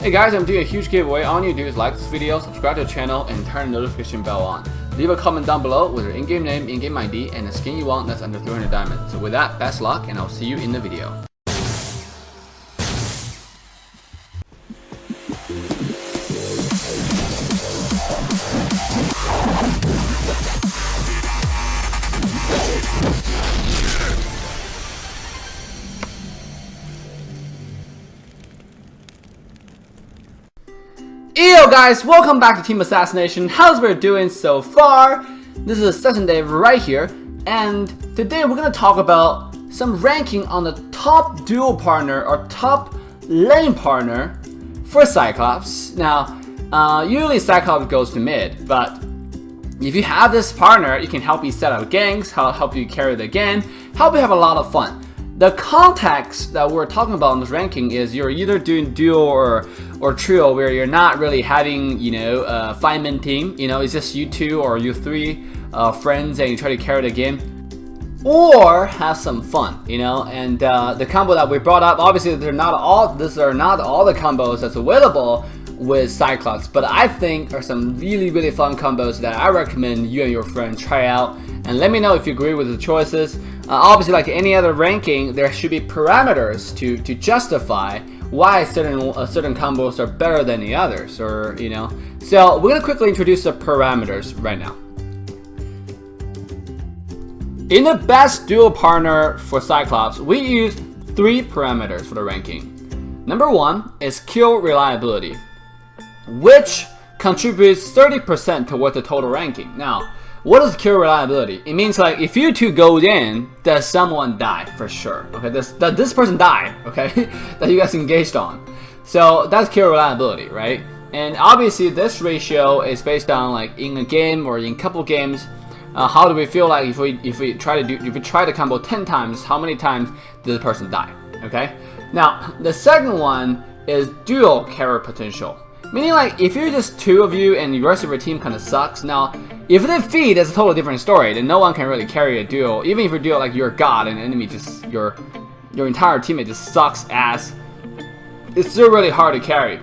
Hey guys, I'm doing a huge giveaway. All you need to do is like this video, subscribe to the channel, and turn the notification bell on. Leave a comment down below with your in-game name, in-game ID, and the skin you want that's under 300 diamonds. So with that, best luck, and I'll see you in the video. Yo guys, welcome back to Team Assassination. How's we doing so far? This is Session Day right here, and today we're gonna talk about some ranking on the top duo partner or top lane partner for Cyclops. Now, usually Cyclops goes to mid, but if you have this partner, it can help you set up ganks, help you carry the game, help you have a lot of fun. The context that we're talking about in this ranking is you're either doing duo or trio, where you're not really having, a 5-man team. It's just you two or you three friends, and you try to carry the game, or have some fun. And the combo that we brought up, obviously these are not all the combos that's available with Cyclops, but I think are some really fun combos that I recommend you and your friend try out, and let me know if you agree with the choices. Obviously, like any other ranking, there should be parameters to justify why certain combos are better than the others, or So we're gonna quickly introduce the parameters right now. In the best duo partner for Cyclops, we use 3 parameters for the ranking. Number 1 is kill reliability, which contributes 30% towards the total ranking. Now, what is kill reliability? It means like if you two go in, does someone die for sure? Okay, does this person die? Okay, that you guys engaged on. So that's kill reliability, right? And obviously this ratio is based on like in a game or in a couple games. How do we feel like if we try the combo 10 times, how many times does the person die? Okay. Now the second one is dual carry potential. Meaning like if you're just 2 of you and the rest of your team kind of sucks. Now if they feed, it's a totally different story. Then no one can really carry a duo. Even if you're duo like you're a god and the enemy just your entire teammate just sucks ass, it's still really hard to carry,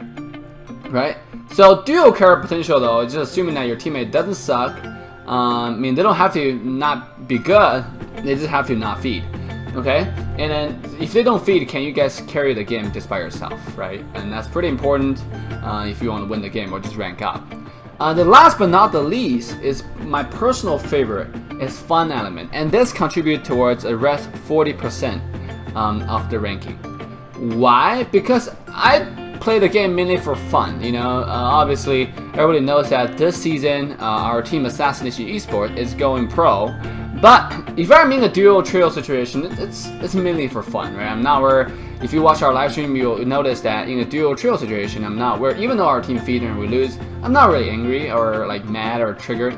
right? So duo carry potential though is just assuming that your teammate doesn't suck. They don't have to not be good. They just have to not feed. Okay, and then if they don't feed, can you guys carry the game just by yourself, right? And that's pretty important if you want to win the game or just rank up. The last but not the least is my personal favorite, is fun element, and this contributes towards a rest 40% of the ranking. Why? Because I play the game mainly for fun. Obviously everybody knows that this season our Team Assassination Esports is going pro. But if I'm in a duo trio situation, it's mainly for fun, right? I'm not where, if you watch our live stream, you'll notice that in a duo trio situation, I'm not where, even though our team feeds and we lose, I'm not really angry or like mad or triggered.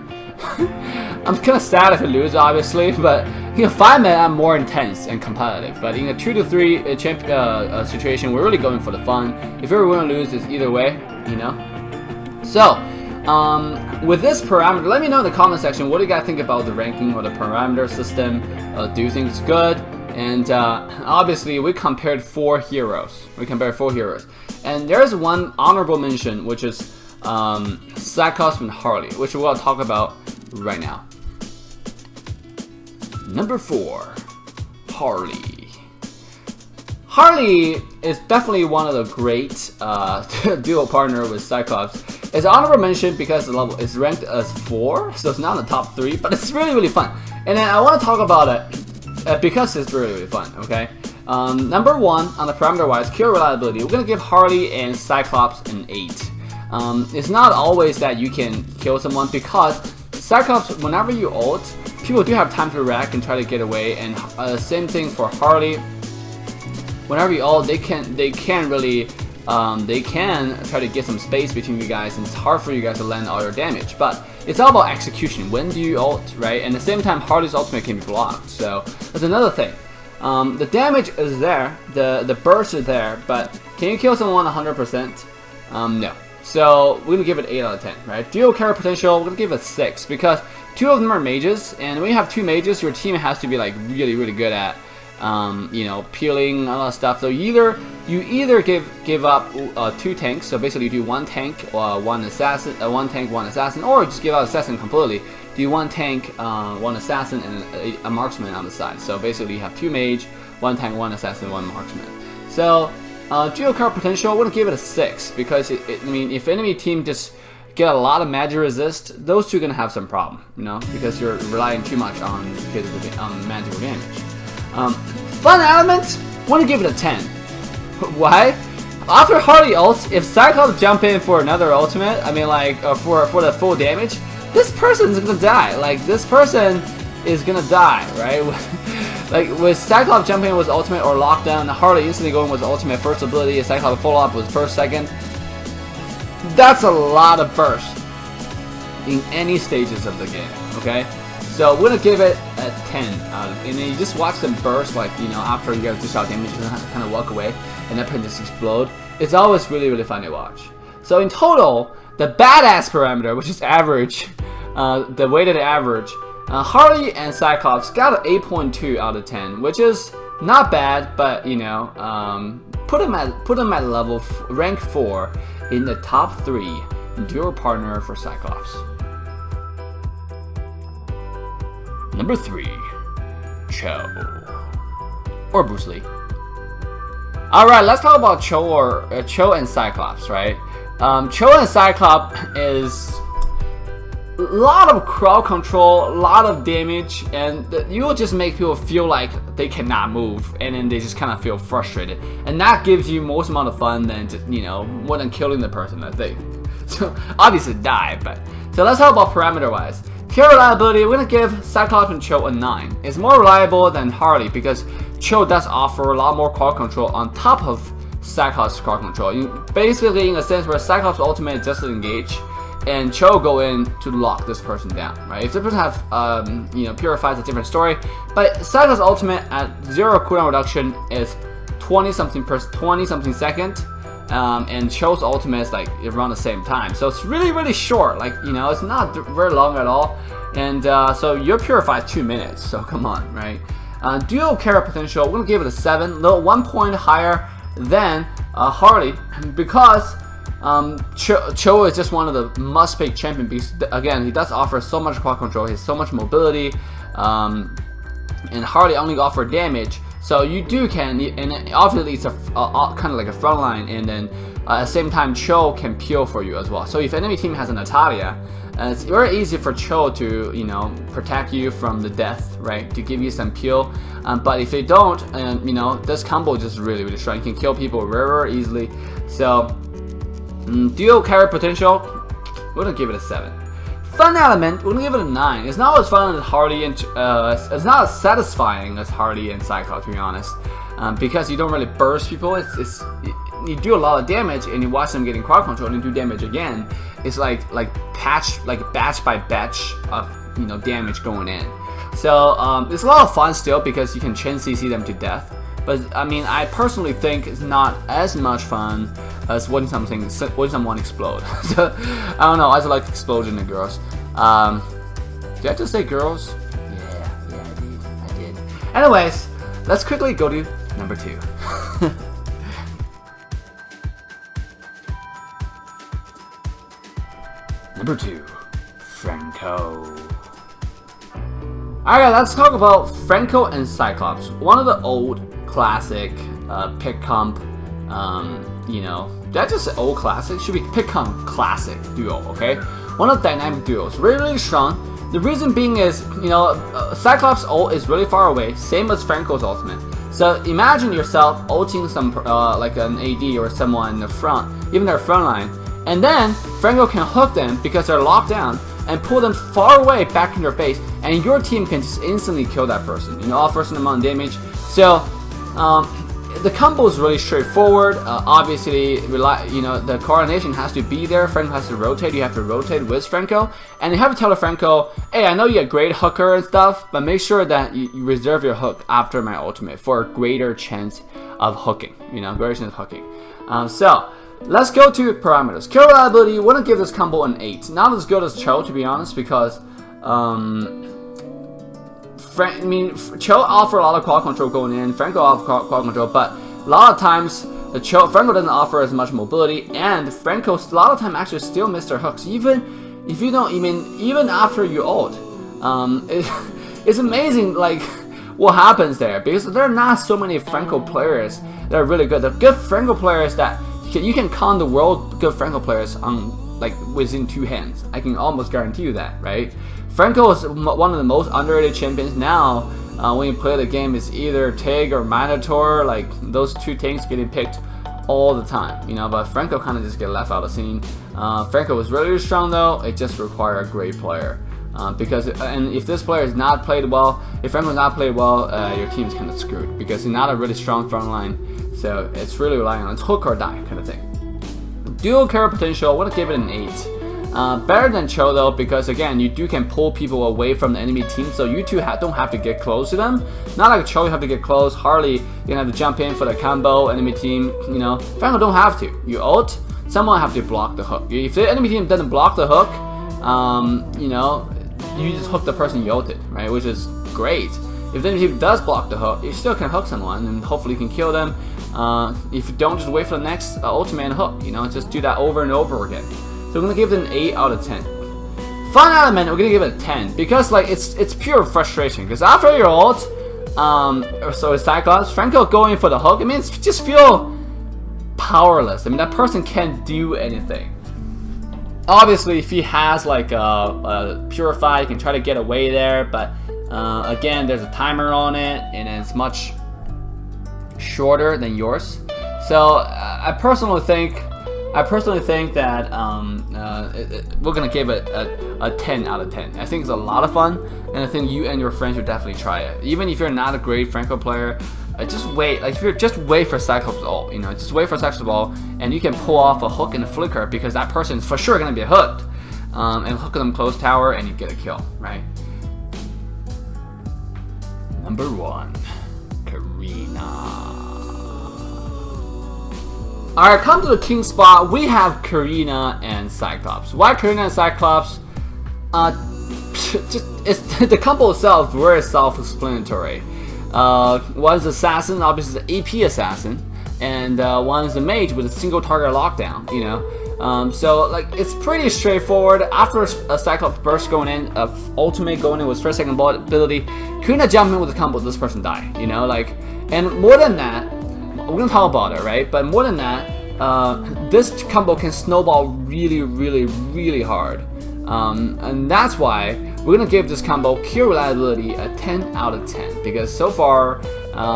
I'm kind of sad if we lose, obviously, but 5-man, I'm more intense and competitive. But in a 2 to 3 situation, we're really going for the fun. If we win or lose, it's either way, So, with this parameter, let me know in the comment section what do you guys think about the ranking or the parameter system. Do you think it's good? And obviously we compared 4 heroes. And there's one honorable mention, which is Cyclops and Harley, which we'll talk about right now. Number 4, Harley. Harley is definitely one of the great duo partner with Cyclops. It's an honorable mention because the level is ranked as 4, so it's not in the top 3, but it's really fun. And then I want to talk about it because it's really fun, okay? Number 1 on the parameter wise, kill reliability. We're going to give Harley and Cyclops an 8. It's not always that you can kill someone, because Cyclops, whenever you ult, people do have time to react and try to get away, and same thing for Harley. Whenever you ult, they can really try to get some space between you guys, and it's hard for you guys to land all your damage. But it's all about execution. When do you ult, right? And at the same time, Harley's ultimate can be blocked, so that's another thing. The damage is there, the burst is there, but can you kill someone 100%? No. So we're gonna give it 8 out of 10, right? Duo carry potential, we're gonna give it 6 because 2 of them are mages, and when you have 2 mages, your team has to be like really good at you know, peeling, all that stuff. So you either give up 2 tanks. So basically, you do 1 tank, 1 assassin, 1 tank, 1 assassin, or just give out assassin completely. Do 1 tank, 1 assassin, and a marksman on the side. So basically, you have 2 mage, 1 tank, 1 assassin, 1 marksman. So dual card potential, I wouldn't give it a 6 because I mean, if enemy team just get a lot of magic resist, those two are gonna have some problem, you know, because you're relying too much on magical damage. Fun element, want to give it a 10. Why? After Harley ults, if Cyclops jump in for another ultimate, I mean like for the full damage, this person's gonna die. Like this person is gonna die, right? Like with Cyclops jumping in was ultimate or lockdown, Harley instantly going was ultimate first ability, Cyclops follow up was first, second. That's a lot of burst in any stages of the game, okay? So we're gonna give it a 10 and then you just watch them burst, like, you know, after you get 2 shot damage, you kind of walk away and that person just explode. It's always really fun to watch. So in total, the badass parameter, which is average, the weighted average, Harley and Cyclops got an 8.2 out of 10, which is not bad, but you know, put them at level rank 4 in the top 3 dual partner for Cyclops. Number 3, Cho or Bruce Lee. All right, let's talk about Cho and Cyclops, right? Cho and Cyclops is a lot of crowd control, a lot of damage, and you will just make people feel like they cannot move, and then they just kind of feel frustrated, and that gives you most amount of fun than just, you know, more than killing the person, I think. So obviously die, but so let's talk about parameter wise. Pure reliability, we're gonna give Cyclops and Cho a 9. It's more reliable than Harley because Cho does offer a lot more crowd control on top of Cyclops crowd control. Basically, in a sense where Cyclops ultimate just engage, and Cho go in to lock this person down, right? If the person have, you know, Purify, it's a different story. But Cyclops ultimate at 0 cooldown reduction is 20 something second, and Cho's ultimate is like around the same time. So it's really short. Like, you know, it's not very long at all. And so your Purify is 2 minutes. So come on, right? Dual carry potential, we're gonna give it a 7, little 1 point higher than Harley because. Cho is just one of the must-pick champion because again, he does offer so much crowd control, he has so much mobility, and Harley only offer damage. So you and obviously it's a kind of like a front line, and then at the same time Cho can peel for you as well. So if enemy team has a Natalia, it's very easy for Cho to, you know, protect you from the death, right? To give you some peel. But if they don't, you know, this combo is just really strong. You can kill people very easily. So. Dual carry potential, we're gonna give it a 7. Fun element, we're gonna give it a 9. It's not as fun as Harley and it's not as satisfying as Harley and Cyclops, to be honest, because you don't really burst people. You do a lot of damage and you watch them getting crowd control and you do damage again. It's like batch by batch of, you know, damage going in. So it's a lot of fun still because you can chain CC them to death. But I mean, I personally think it's not as much fun as when someone explodes. So I don't know. I just like explosion in girls. Did I just say girls? Yeah, I did. Anyways, let's quickly go to number 2. Number 2, Franco. Alright, let's talk about Franco and Cyclops. One of the old classic pick comp, you know, that's just an old classic. Should be pick comp classic duo, okay? One of the dynamic duos, really strong. The reason being is, you know, Cyclops' ult is really far away, same as Franco's ultimate. So imagine yourself ulting some like an AD or someone in the front, even their front line, and then Franco can hook them because they're locked down and pull them far away back in your base, and your team can just instantly kill that person. You know, offer a certain amount of damage. So the combo is really straightforward. Obviously, you know, the coordination has to be there. Franco has to rotate. You have to rotate with Franco, and you have to tell the Franco, "Hey, I know you're a great hooker and stuff, but make sure that you reserve your hook after my ultimate for a greater chance of hooking. You know, greater chance of hooking." So let's go to parameters. Kill reliability. We're gonna give this combo an 8. Not as good as Cho, to be honest, because Cho offer a lot of quad control going in, Franco offer quad control, but a lot of times Franco doesn't offer as much mobility, and Franco a lot of time actually still miss their hooks, even if you don't even after you ult. It's amazing like what happens there, because there are not so many Franco players that are really good. The good Franco players that you can count the world good Franco players on like within 2 hands. I can almost guarantee you that, right? Franco is one of the most underrated champions now. When you play the game, it's either Tig or Minotaur, like those 2 tanks getting picked all the time, you know. But Franco kind of just get left out of the scene. Franco was really strong though. It just requires a great player. Because if this player is not played well, if Franco not played well, your team is kind of screwed because he's not a really strong front line. So it's really relying on hook or die kind of thing. Dual carry potential, I want to give it an 8. Better than Cho though, because again, you can pull people away from the enemy team, so you two don't have to get close to them. Not like Cho, you have to get close. Harley, you have to jump in for the combo. Enemy team, you know, Franco don't have to. You ult, someone have to block the hook. If the enemy team doesn't block the hook, you know, you just hook the person you ulted, right? Which is great. If the enemy team does block the hook, you still can hook someone and hopefully you can kill them. If you don't, just wait for the next ultimate hook. You know, just do that over and over again. So we're gonna give it an 8 out of 10. Fun element, we're gonna give it a 10 because like it's pure frustration. Because after your ult, so it's Cyclops, Franco going for the hook. I mean, it's just feel powerless. I mean, that person can't do anything. Obviously, if he has like a purify, you can try to get away there. But again, there's a timer on it, and it's much shorter than yours. So I personally think that we're gonna give it a 10 out of 10. I think it's a lot of fun, and I think you and your friends should definitely try it. Even if you're not a great Franco player, just wait. Like if you're just wait for Cyclops ult, you know, just wait for Cyclops ult, and you can pull off a hook and a flicker because that person is for sure gonna be hooked, and hook them close tower, and you get a kill, right? Number 1, Karina. Alright, come to the king spot. We have Karina and Cyclops. Why Karina and Cyclops? The combo itself is very self-explanatory. One's assassin, obviously the AP assassin, and one's a mage with a single target lockdown. You know, so like it's pretty straightforward. After a Cyclops burst going in, ultimate going in with first second ability, Karina jump in with a combo, this person die. You know, like, and more than that. We're gonna talk about it, right? But more than that, this combo can snowball really, really, really hard, and that's why we're gonna give this combo pure reliability a 10 out of 10. Because so far,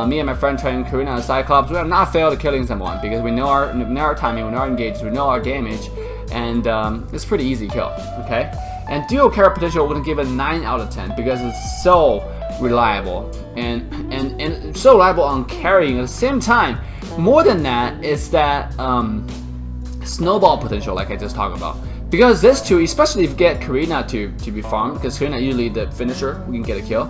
me and my friend trying Karina and Cyclops, we have not failed at killing someone because we know our timing, we know our engage, we know our damage, and it's pretty easy kill. Okay, and dual carry potential, we're gonna give it a 9 out of 10 because it's so reliable and so reliable on carrying. At the same time, more than that is that snowball potential, like I just talked about. Because this two, especially if you get Karina to be farmed, because Karina usually the finisher, we can get a kill.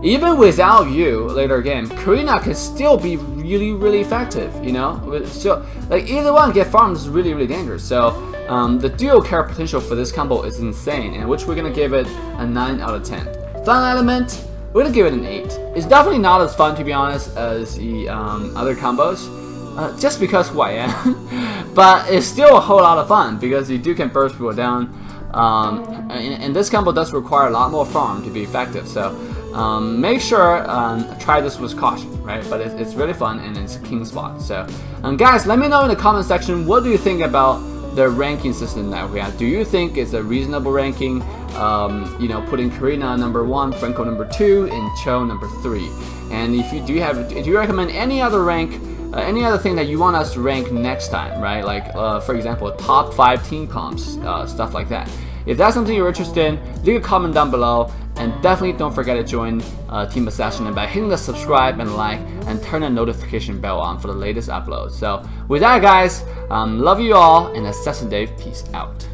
Even without you later game, Karina can still be really, really effective. You know, so like either one get farmed is really, really dangerous. So the dual carry potential for this combo is insane, in which we're gonna give it a 9 out of 10. Fun element, we're gonna give it an 8. It's definitely not as fun, to be honest, as the other combos, just because who I am. But it's still a whole lot of fun because you can burst people down, and this combo does require a lot more farm to be effective. So make sure try this with caution, right? But it's really fun and it's a king spot. So guys, let me know in the comment section, what do you think about the ranking system that we have? Do you think it's a reasonable ranking? You know, putting Karina number 1, Franco number 2, and Cho number 3. And if you do you recommend any other rank, any other thing that you want us to rank next time, right? Like for example, top 5 team comps, stuff like that. If that's something you're interested in, leave a comment down below, and definitely don't forget to join Team Assassin by hitting the subscribe and like and turn the notification bell on for the latest uploads. So with that, guys, love you all, and Assassin Dave, peace out.